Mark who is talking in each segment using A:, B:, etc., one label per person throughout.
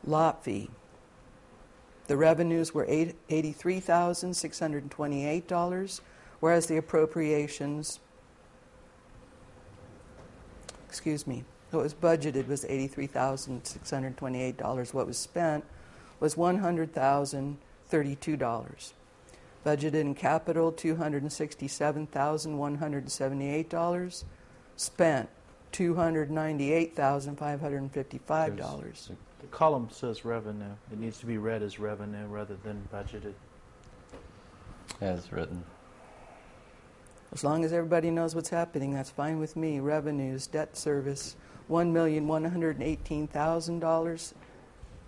A: Lot fee. The revenues were $83,628, whereas the appropriations, what was budgeted was $83,628. What was spent was $100,032. Budgeted in capital, $267,178. Spent $298,555.
B: The column says revenue. It needs to be read as revenue rather than budgeted.
C: As written.
A: As long as everybody knows what's happening, that's fine with me. Revenues, debt service, $1,118,000.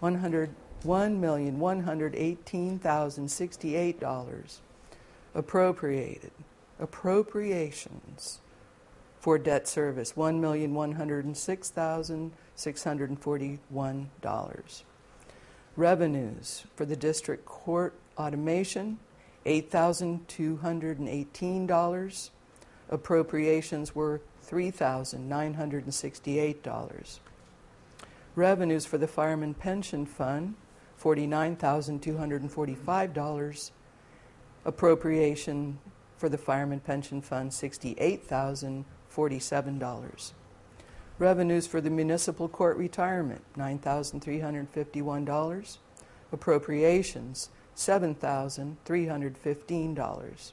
A: $1,118,068. Appropriations for debt service, $1,106,641. Revenues for the district court automation, $8,218. Appropriations were $3,968. Revenues for the Fireman Pension Fund, $49,245. Appropriation for the Fireman Pension Fund, $68,047. Revenues for the Municipal Court Retirement, $9,351. Appropriations, $7,315.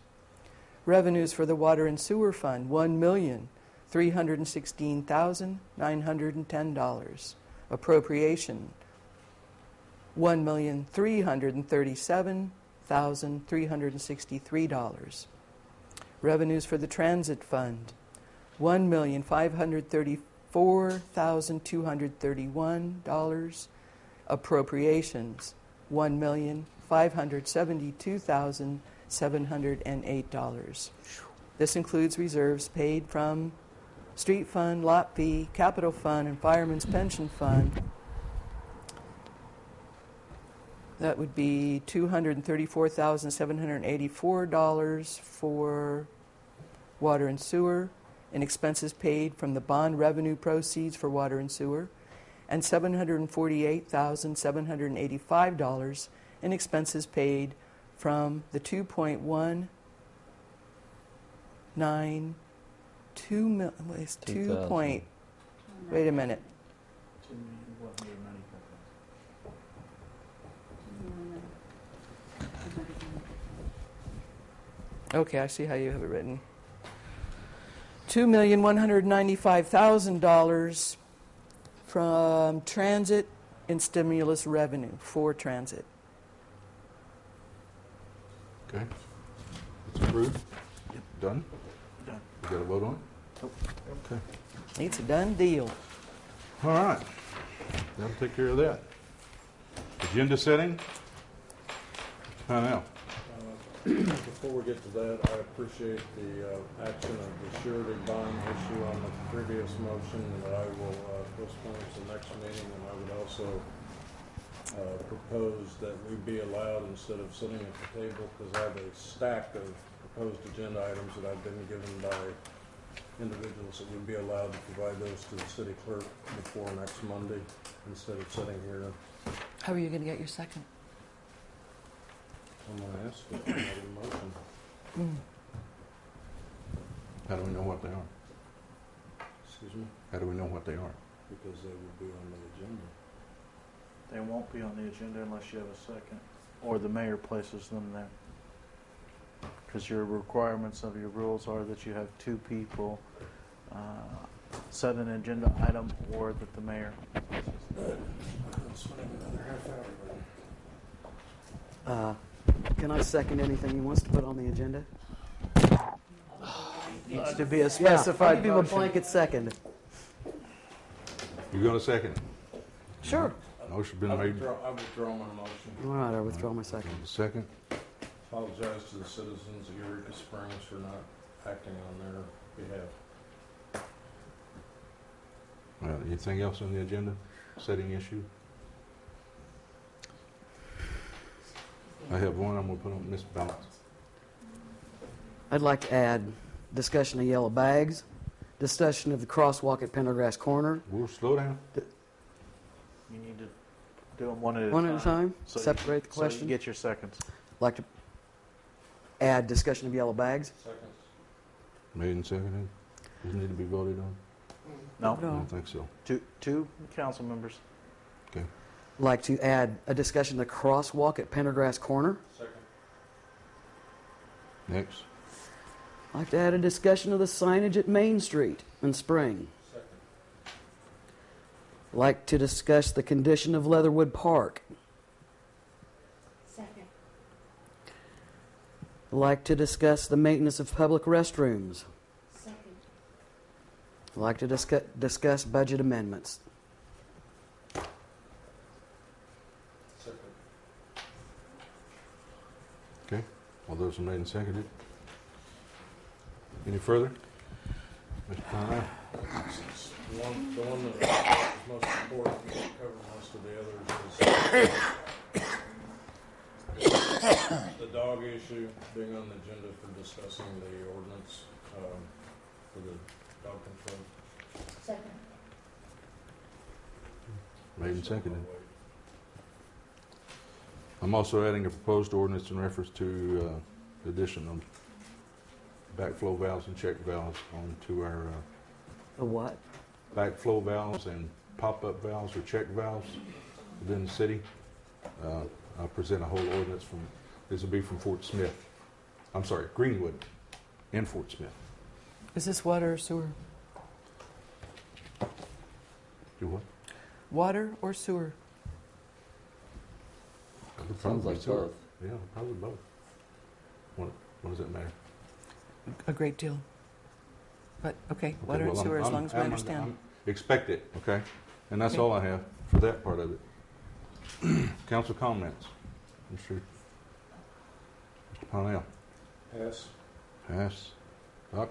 A: Revenues for the Water and Sewer Fund, $1,316,910. Appropriation, $1,337,363. Revenues for the Transit Fund, $1,534,231. Appropriations, $1,572,708. This includes reserves paid from Street Fund, Lot Fee, Capital Fund, and Fireman's Pension Fund. That would be $234,784 for water and sewer, and expenses paid from the bond revenue proceeds for water and sewer, and $748,785 in expenses paid from the 2.192 wait a minute. Okay, I see how you have it written. $2,195,000 from transit and stimulus revenue for transit.
D: Okay. It's approved?
B: Yep.
D: Done?
B: Done.
D: You got a vote on it?
B: Nope.
D: Okay.
A: It's a done deal.
D: All right. That'll take care of that. Agenda setting? Now.
E: Before we get to that, I appreciate the action of the surety bond issue on the previous motion, that I will postpone to the next meeting, and I would also propose that we be allowed, instead of sitting at the table, because I have a stack of proposed agenda items that I've been given by individuals, that we'd be allowed to provide those to the city clerk before next Monday, instead of sitting here.
A: How are you going to get your second?
E: I'm going to ask for another motion.
D: How do we know what they are?
E: Excuse me?
D: How do we know what they are?
E: Because they will be on the agenda.
B: They won't be on the agenda unless you have a second, or the mayor places them there. Because your requirements of your rules are that you have two people set an agenda item, or that the mayor places them.
E: Let's spend another half hour.
A: Can I second anything he wants to put on the agenda?
B: Needs to be a specified
A: I'll give him a blanket second.
D: You got a second?
A: Sure.
D: Motion been
E: I
D: made.
E: withdraw my motion.
A: All right, I withdraw my second.
D: Second.
E: Apologize to the citizens of Eureka Springs for not acting on their behalf.
D: Anything else on the agenda? Setting issue? I have one I'm going to put on Miss Balance.
A: I'd like to add discussion of yellow bags, discussion of the crosswalk at Pendergrass Corner.
D: We'll slow down.
B: You need to Do them one at a time.
A: One at a time?
B: So
A: Separate the
B: So
A: question?
B: you get your seconds.
A: Like to add discussion of yellow bags?
E: Second.
D: Made and seconded. Does it need to be voted on?
B: No.
D: I don't think so.
B: Two council members.
D: Okay.
A: Like to add a discussion of the crosswalk at Pendergrass Corner?
E: Second.
D: Next.
A: Like to add a discussion of the signage at Main Street in Spring?
E: Second.
A: Like to discuss the condition of Leatherwood Park?
F: Second.
A: Like to discuss the maintenance of public restrooms?
F: Second.
A: Like to discuss budget amendments?
E: Second.
D: Okay. All those are made and seconded. Any further? Mr. Conrad?
E: The one that is most important, we can cover most of the others, is the dog issue being on the agenda for discussing the ordinance for the dog control.
F: Second.
D: Made and seconded. I'm also adding a proposed ordinance in reference to the addition of backflow valves and check valves onto our
A: The what?
D: backflow valves and pop-up valves or check valves within the city. I'll present a whole ordinance this will be from Fort Smith. I'm sorry, Greenwood and Fort Smith.
A: Is this water or sewer?
D: Do what?
A: Water or sewer?
C: Sounds like
D: Sewer.
C: both.
D: Yeah, probably both. What does that matter?
A: A great deal. But, okay,
D: Okay,
A: water and
D: well,
A: sewer, as long as we understand.
D: Expect it, okay? And that's
A: Okay.
D: all I have for that part of it. Council comments. Mr. Parnell.
E: Pass.
D: Pass. Doc?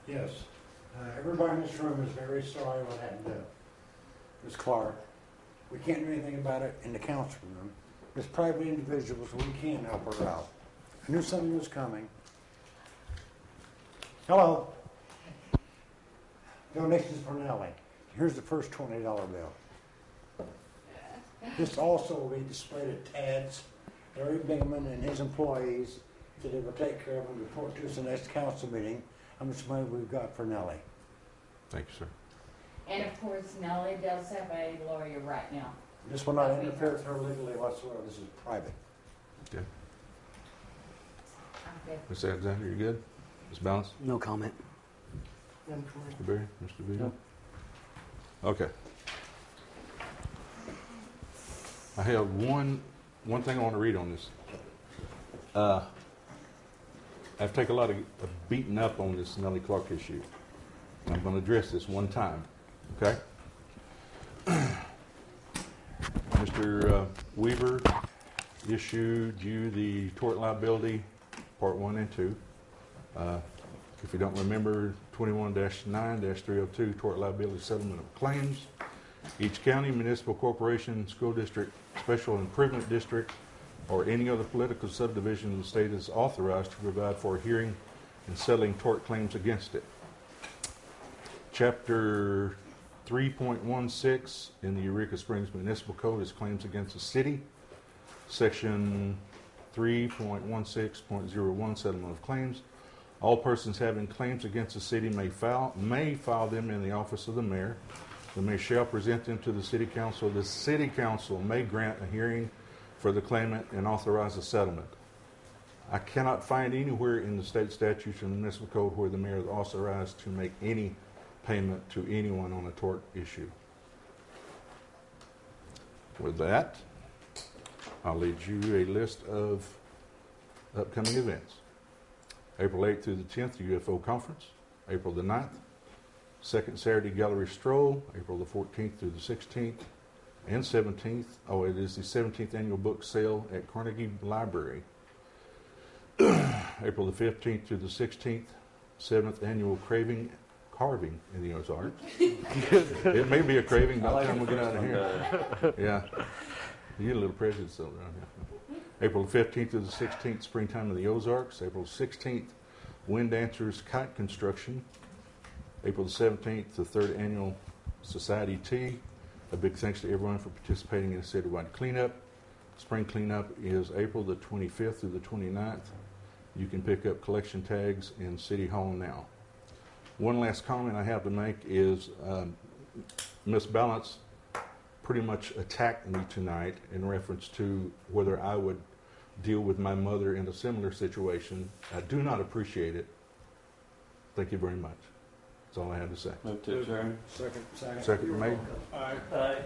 G: Yes. Everybody in this room is very sorry what happened to Ms. Clark. We can't do anything about it in the council room. As private individuals, we can't help her out. I knew something was coming. Hello. Donations for Nellie. Here's the first $20 bill. This also will be displayed at TADS. Larry Bingman and his employees, so they will take care of and report to us in the next council meeting how much money we've got for Nellie.
D: Thank you, sir.
F: And of course, Nellie does have a lawyer right now.
G: This will not interfere with her legally whatsoever. This is private.
D: Okay.
F: I'm good.
D: Ms. Alexander, you good? Ms. Balance?
A: No comment.
D: Mr. Berry? Mr. Vito? Okay. I have one thing I want to read on this. I've taken a lot of beating up on this Nellie Clark issue. I'm going to address this one time, okay? Mr. Weaver issued you the tort liability, part 1 and 2. If you don't remember, 21-9-302, tort liability settlement of claims. Each county, municipal corporation, school district, special improvement district, or any other political subdivision of the state is authorized to provide for a hearing and settling tort claims against it. Chapter 3.16 in the Eureka Springs Municipal Code is claims against the city. Section 3.16.01 settlement of claims. All persons having claims against the city may file them in the office of the mayor. The mayor shall present them to the city council. The city council may grant a hearing for the claimant and authorize a settlement. I cannot find anywhere in the state statutes or municipal code where the mayor is authorized to make any payment to anyone on a tort issue. With that, I'll lead you a list of upcoming events. April 8th through the 10th, UFO Conference. April the 9th, second Saturday Gallery Stroll. April the 14th through the 16th and 17th. Oh, it is the 17th annual book sale at Carnegie Library. April the 15th through the 16th, 7th annual carving in the Ozarks. It may be a craving by the time we get out of here. Yeah. You get a little prejudice though around here. April 15th to the 16th, Springtime in the Ozarks. April 16th, Wind Dancers Kite Construction. April the 17th, the 3rd Annual Society Tea. A big thanks to everyone for participating in the citywide cleanup. Spring cleanup is April the 25th through the 29th. You can pick up collection tags in City Hall now. One last comment I have to make is Miss Balance pretty much attacked me tonight in reference to whether I would deal with my mother in a similar situation. I do not appreciate it. Thank you very much. That's all I have to say.
C: Move to adjourn.
E: Second.
D: Second made.
E: Aye.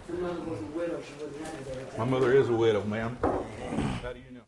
H: Your mother was a widow, she wouldn't have it there.
D: My mother is a widow, ma'am. How do you know?